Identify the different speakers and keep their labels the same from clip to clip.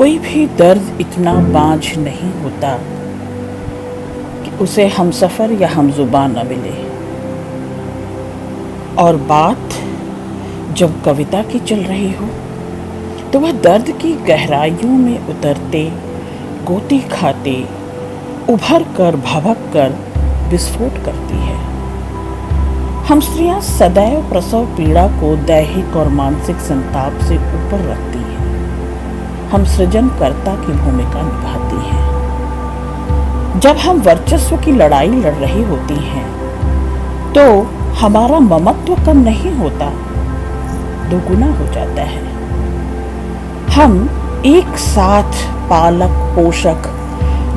Speaker 1: कोई भी दर्द इतना बाँझ नहीं होता कि उसे हमसफ़र या हमज़ुबान न मिले। और बात जब कविता की चल रही हो तो वह दर्द की गहराइयों में उतरते, गोती खाते, उभर कर भभक कर विस्फोट करती है। हम स्त्रियां सदैव प्रसव पीड़ा को दैहिक और मानसिक संताप से ऊपर रखती हैं। हम सृजनकर्ता की भूमिका निभाती हैं। जब हम वर्चस्व की लड़ाई लड़ रही होती हैं तो हमारा ममत्व कम नहीं होता, दोगुना हो जाता है। हम एक साथ पालक पोषक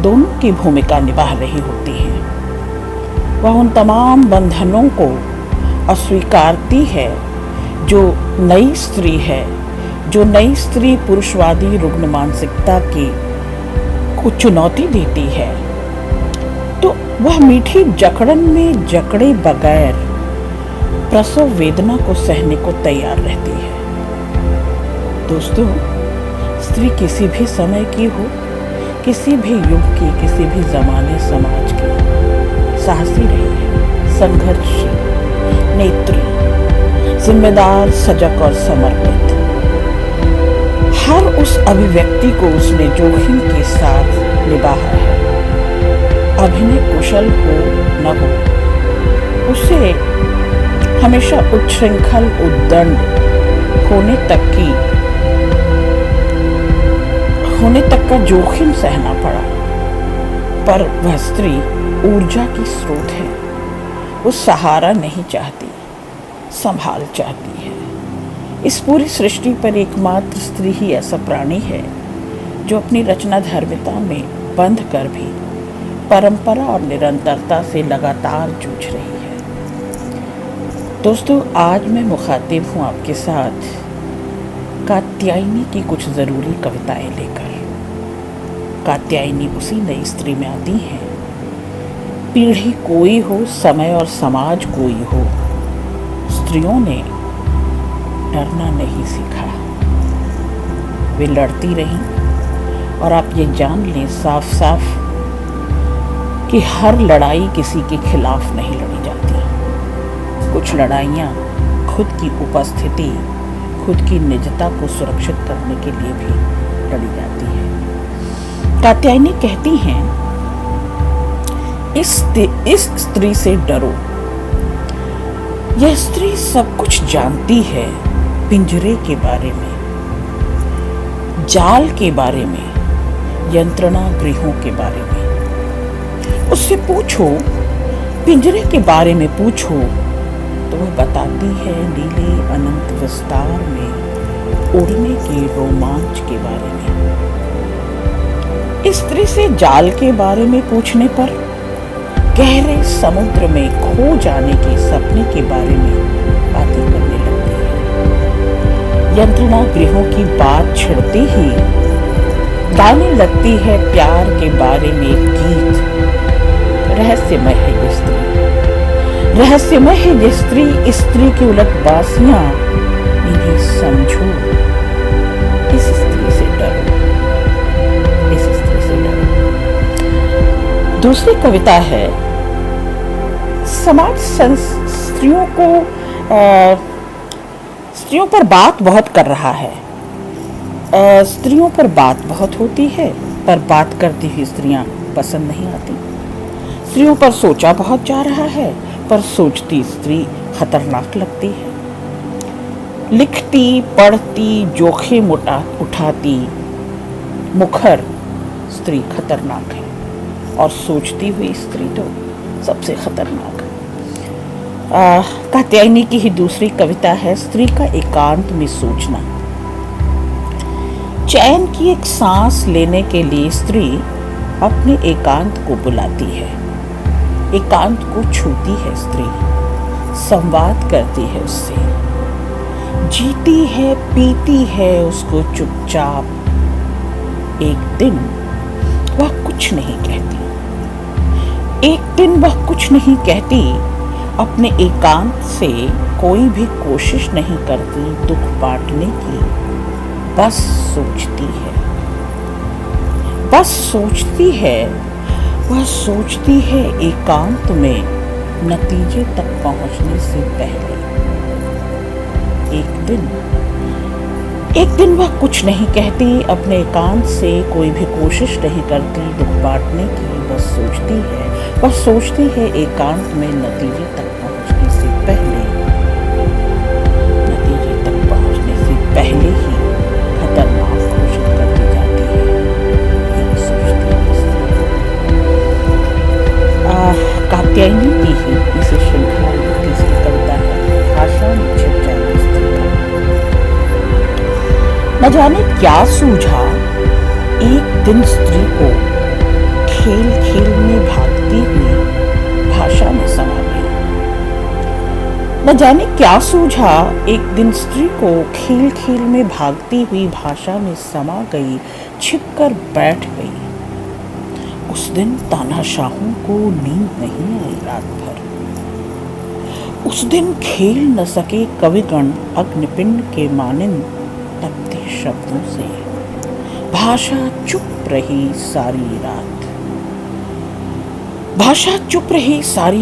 Speaker 1: दोनों की भूमिका निभा रही होती हैं। वह उन तमाम बंधनों को अस्वीकारती है जो नई स्त्री है, जो नई स्त्री पुरुषवादी रुग्ण मानसिकता की को चुनौती देती है। तो वह मीठी जकड़न में जकड़े बगैर प्रसव वेदना को सहने को तैयार रहती है। दोस्तों, स्त्री किसी भी समय की हो, किसी भी युग की, किसी भी जमाने समाज की, साहसी रही है, संघर्षशील, नेत्री, जिम्मेदार, सजग और समर्पित। हर उस अभिव्यक्ति को उसने जोखिम के साथ निभाया है। अभिनय कुशल हो न हो, उसे हमेशा उच्छृंखल उद्दंड होने तक का जोखिम सहना पड़ा। पर वह स्त्री ऊर्जा की स्रोत है। वो सहारा नहीं चाहती, संभाल चाहती है। इस पूरी सृष्टि पर एकमात्र स्त्री ही ऐसा प्राणी है जो अपनी रचना धर्मिता में बंध कर भी परंपरा और निरंतरता से लगातार जूझ रही है। दोस्तों, आज मैं मुखातिब हूँ आपके साथ कात्यायनी की कुछ ज़रूरी कविताएं लेकर। कात्यायनी उसी नई स्त्री में आती हैं। पीढ़ी कोई हो, समय और समाज कोई हो, स्त्रियों ने डरना नहीं सीखा। वे लड़ती रहीं। और आप ये जान लें साफ साफ कि हर लड़ाई किसी के खिलाफ नहीं लड़ी जाती। कुछ लड़ाइयाँ खुद की उपस्थिति, खुद की निजता को सुरक्षित करने के लिए भी लड़ी जाती है। कात्यायनी कहती हैं, इस स्त्री से डरो। यह स्त्री सब कुछ जानती है, पिंजरे के बारे में, जाल के बारे में, यंत्रणा गृहों के बारे में। उससे पूछो, पिंजरे के बारे में पूछो तो वह बताती है नीले अनंत विस्तार में उड़ने के रोमांच के बारे में। इस स्त्री से जाल के बारे में पूछने पर गहरे समुद्र में खो जाने के सपने के बारे में बातें करने लगती है। यंत्रणा गृहों की बात छिड़ते ही गाने लगती है प्यार के बारे में गीत। रहस्यमय है ये स्त्री, रहस्यमय है ये स्त्री। स्त्री की उलट बासियां, इन्हें समझो। इस स्त्री से डरो, इस स्त्री से डरो। दूसरी कविता है, समाज स्त्रियों पर बात बहुत कर रहा है। स्त्रियों पर बात बहुत होती है, पर बात करती हुई स्त्रियां पसंद नहीं आती। स्त्रियों पर सोचा बहुत जा रहा है, पर सोचती स्त्री खतरनाक लगती है। लिखती, पढ़ती, जोखिम उठाती मुखर स्त्री खतरनाक है, और सोचती हुई स्त्री तो सबसे खतरनाक है। कात्यायनी की ही दूसरी कविता है, स्त्री का एकांत में सोचना। चैन की एक सांस लेने के लिए स्त्री अपने एकांत को बुलाती है। एकांत को छूती है स्त्री, संवाद करती है उससे, जीती है, पीती है उसको चुपचाप। एक दिन वह कुछ नहीं कहती, एक दिन वह कुछ नहीं कहती। अपने एकांत से कोई भी कोशिश नहीं करती दुख बांटने की, बस सोचती है। बस सोचती है एकांत में नतीजे तक पहुंचने से पहले। एक दिन वह कुछ नहीं कहती, अपने एकांत से कोई भी कोशिश नहीं करती दुख बांटने की। बस सोचती है एकांत में नतीजे तक पहुंचने से पहले ही खतरनाक घोषित कर दी जाती है। यही सोचती है। कात्यायनी की ही इसे श्रृंखला की तीसरी कविता है, भाषा में छिप जाए स्त्री का। न जाने क्या सूझा एक दिन स्त्री को, खेल खेल में भागती हुई भाषा में समा गई। न जाने क्या सूझा एक दिन स्त्री को, खेल खेल में भागती हुई भाषा में समा गई, छिपकर बैठ गई। उस दिन तानाशाहों को नींद नहीं आई रात भर। उस दिन खेल न सके कविगण अग्निपिंड के मानिंद तपते शब्दों से। भाषा चुप रही सारी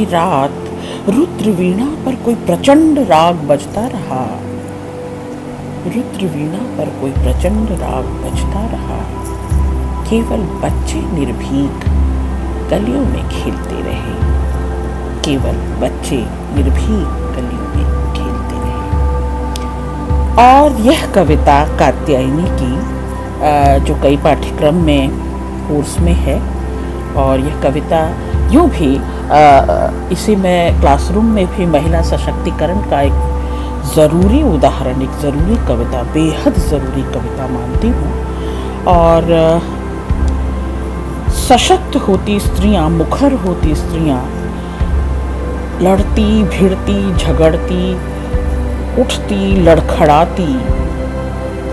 Speaker 1: रात। रुद्र वीणा पर कोई प्रचंड राग बजता रहा। केवल बच्चे निर्भीक गलियों में खेलते रहे। और यह कविता कात्यायनी की जो कई पाठ्यक्रम में कोर्स में है, और यह कविता यूँ भी इसी में क्लासरूम में भी महिला सशक्तिकरण का एक ज़रूरी उदाहरण, एक ज़रूरी कविता, बेहद ज़रूरी कविता मानती हूँ। और सशक्त होती स्त्रियाँ, मुखर होती स्त्रियाँ, लड़ती भिड़ती झगड़ती उठती लड़खड़ाती,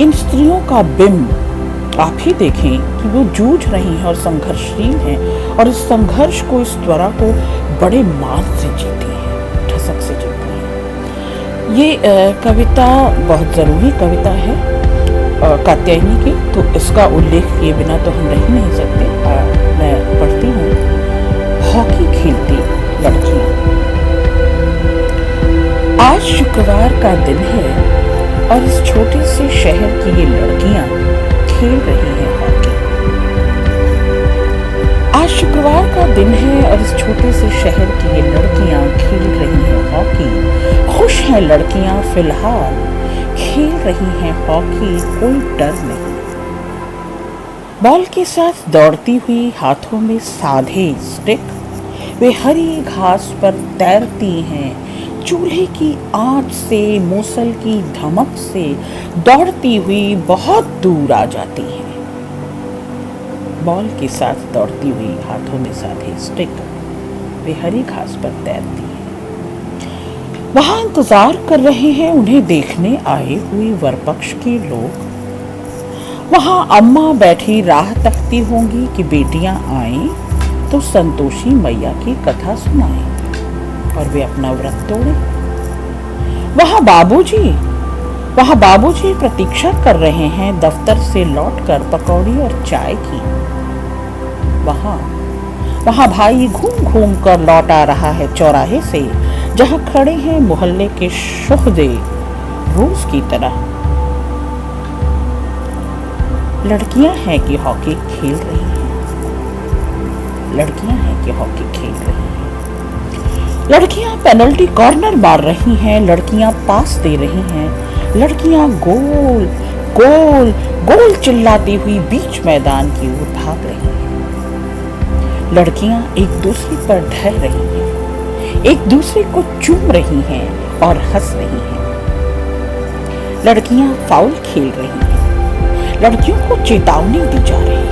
Speaker 1: इन स्त्रियों का बिंब आप ही देखें कि वो जूझ रही हैं और संघर्षशील हैं, और इस संघर्ष को, इस त्वरा को बड़े मान से जीती हैं, ठसक से जीती हैं। ये कविता बहुत ज़रूरी कविता है कात्यायनी की, तो इसका उल्लेख किए बिना तो हम रह नहीं सकते। मैं पढ़ती हूँ। हॉकी खेलती लड़कियाँ। आज शुक्रवार का दिन है और इस छोटे से शहर की ये लड़कियाँ खेल रही हैं हॉकी। आज शुक्रवार का दिन है और इस छोटे से शहर की ये लड़कियां खेल रही हैं हॉकी। खुश हैं लड़कियां फिलहाल, खेल रही हैं हॉकी, कोई डर नहीं। बॉल के साथ दौड़ती हुई, हाथों में साधे स्टिक, वे हरी घास पर तैरती हैं। चूल्हे की आंच से, मूसल की धमक से दौड़ती हुई बहुत दूर आ जाती हैं। बॉल के साथ दौड़ती हुई, हाथों में साधे स्टिक, वे हरी घास पर तैरती हैं। वहां इंतजार कर रहे हैं उन्हें देखने आए हुए वरपक्ष के लोग। वहां अम्मा बैठी राह तकती होंगी कि बेटियां आएं तो संतोषी मैया की कथा सुनाएं और वे अपना व्रत तोड़े। वहां बाबूजी प्रतीक्षा कर रहे हैं दफ्तर से लौटकर पकौड़ी और चाय की। वहां भाई घूम घूम कर लौट आ रहा है चौराहे से, जहां खड़े हैं मोहल्ले के शोहदे रोज की तरह। लड़कियां हैं कि हॉकी खेल रही हैं। लड़कियां पेनल्टी कॉर्नर मार रही हैं, लड़कियां पास दे रही हैं, लड़कियां गोल गोल गोल चिल्लाती हुई बीच मैदान की ओर भाग रही हैं। लड़कियां एक दूसरे पर ढह रही हैं, एक दूसरे को चूम रही हैं और हंस रही हैं। लड़कियां फाउल खेल रही हैं, लड़कियों को चेतावनी दी जा रही है।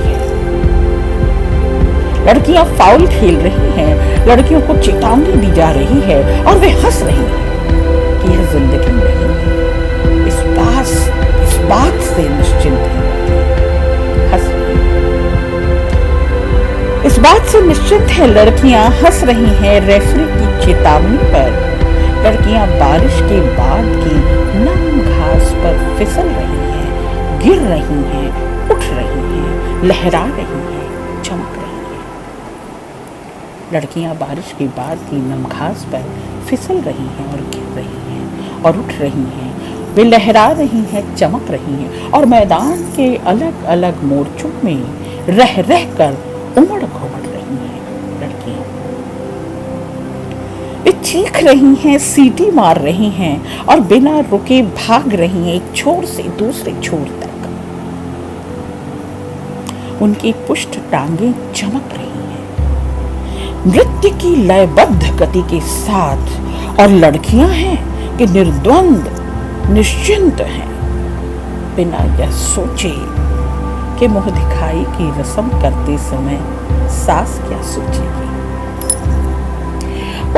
Speaker 1: लड़कियां फाउल खेल रही हैं, लड़कियों को चेतावनी दी जा रही है और वे हंस रही हैं कि यह जिंदगी नहीं है। इस बात से निश्चिंत है, हंस रही हैं। इस बात से निश्चिंत है लड़कियां, हंस रही हैं रेफरी की चेतावनी पर। लड़कियां बारिश के बाद की नम घास पर फिसल रही हैं, गिर रही हैं, उठ रही हैं, लहरा रही हैं। चमक रही हैं। लड़कियां बारिश के बाद की नमघास पर फिसल रही हैं और गिर रही हैं और उठ रही हैं। वे लहरा रही हैं, चमक रही हैं और मैदान के अलग अलग मोर्चों में रह रह कर उमड़ घुमड़ रही हैं। लड़कियां वे चीख रही हैं, सीटी मार रही हैं और बिना रुके भाग रही हैं एक छोर से दूसरे छोर तक। उनकी पुष्ट टांगें चमक रही हैं नृत्य की लयबद्ध गति के साथ, और लड़कियां हैं कि निर्द्वंद निश्चिंत हैं, बिना यह सोचे कि मुंह दिखाई की रस्म करते समय सास क्या सोचेगी।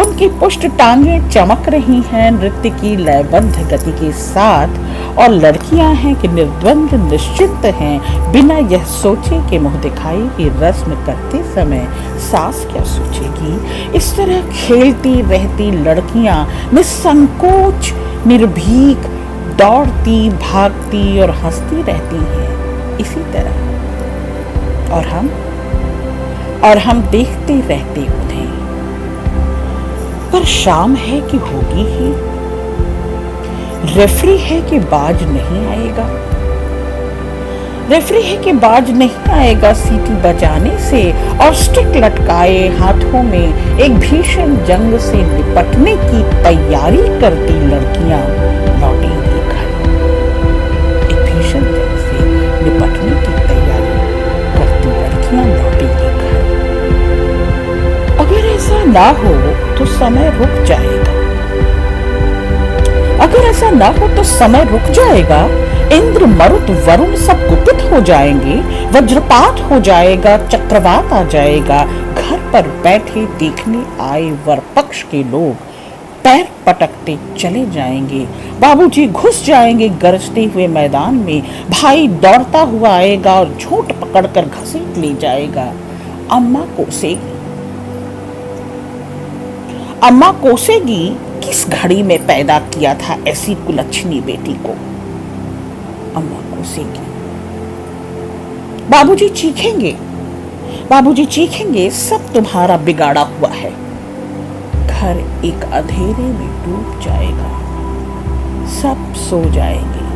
Speaker 1: उनकी पुष्ट टांगें चमक रही हैं नृत्य की लयबद्ध गति के साथ, और लड़कियां हैं कि निर्द्वंद निश्चिंत हैं, बिना यह सोचे कि मुंह दिखाई की रस्म करते समय सास क्या सोचेगी। इस तरह खेलती रहती लड़कियां निसंकोच निर्भीक दौड़ती, भागती और हंसती रहती हैं। इसी तरह और हम देखते रहते उन्हें। पर शाम है कि होगी ही, रेफरी है कि बाज नहीं आएगा, रेफरी है कि बाज नहीं आएगा सीटी बजाने से, और स्टिक लटकाए हाथों में एक भीषण जंग से निपटने की तैयारी करती लड़कियां लौटेंगी घर। एक भीषण जंग से निपटने की तैयारी करती लड़कियां लौटेंगी घर। अगर ऐसा ना हो तो समय रुक जाएगा, अगर ऐसा ना हो तो समय रुक जाएगा। इंद्र मरुत वरुण सब कुपित हो जाएंगे, वज्रपात हो जाएगा, चक्रवात आ जाएगा। घर पर बैठे देखने आए वर पक्ष के लोग पैर पटकते चले जाएंगे। बाबूजी घुस जाएंगे गरजते हुए मैदान में, भाई दौड़ता हुआ आएगा और झूठ पकड़कर घसीट ले जाएगा। अम्मा कोसेगी किस घड़ी में पैदा किया था ऐसी कुलच्छनी बेटी को। अम्मा कोसेगी। बाबूजी चीखेंगे सब तुम्हारा बिगाड़ा हुआ है। घर एक अंधेरे में डूब जाएगा, सब सो जाएंगे।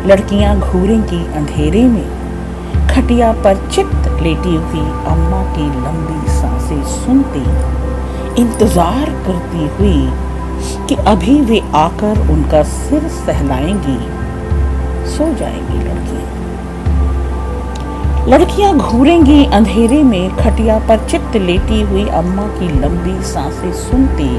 Speaker 1: लड़कियां घूरेंगी अंधेरे में, खटिया पर चित्त लेटी हुई अम्मा की लंबी सांसें सुनती, इंतजार करती हुई कि अभी वे आकर उनका सिर सहलाएंगी। सो जाएंगी लड़कियां घूरेंगी अंधेरे में, खटिया पर चित्त लेटी हुई अम्मा की लंबी सांसें सुनती,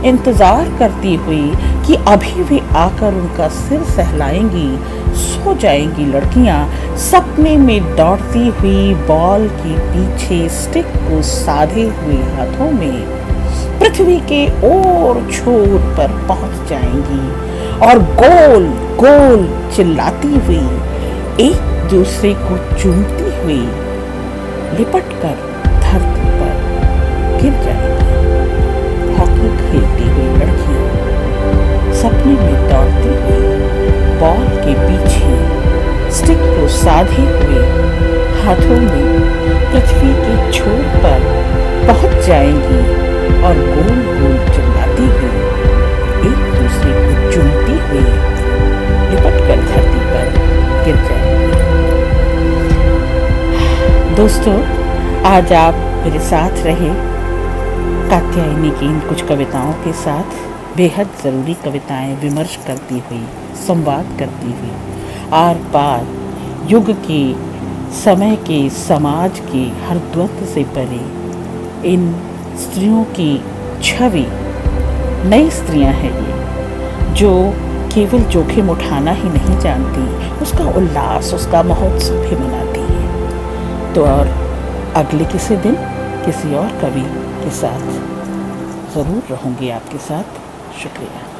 Speaker 1: इंतजार करती हुई कि अभी वे आकर उनका सिर सहलाएंगी। सो जाएंगी लड़कियां सपने में दौड़ती हुई बॉल के पीछे स्टिक को साधे हुए हाथों में पृथ्वी के ओर छोर पर पहुंच जाएंगी और गोल गोल चिल्लाती हुई एक दूसरे को चूमती हुई लिपट कर धरती पर गिर जाएंगी। हॉकी खेलती हुई लड़कियां सपने में दौड़ती हुई बॉल के पीछे स्टिक को साधे हुए हाथों में पृथ्वी के छोर पर पहुंच जाएंगी और गोल गोल चिल्लाती हुई एक दूसरे को चूमती हुई लिपट कर धरती पर गिर जाएंगी। दोस्तों, आज आप मेरे साथ रहे कात्यायनी की इन कुछ कविताओं के साथ। बेहद ज़रूरी कविताएं विमर्श करती हुई, संवाद करती हुई, आर पार युग के, समय के, समाज के हर द्वंद्व से परे इन स्त्रियों की छवि, नई स्त्रियां हैं ये, जो केवल जोखिम उठाना ही नहीं जानती, उसका उल्लास, उसका महोत्सव भी मनाती है। तो और अगले किसी दिन किसी और कवि के साथ ज़रूर रहूँगी आपके साथ। शुक्रिया।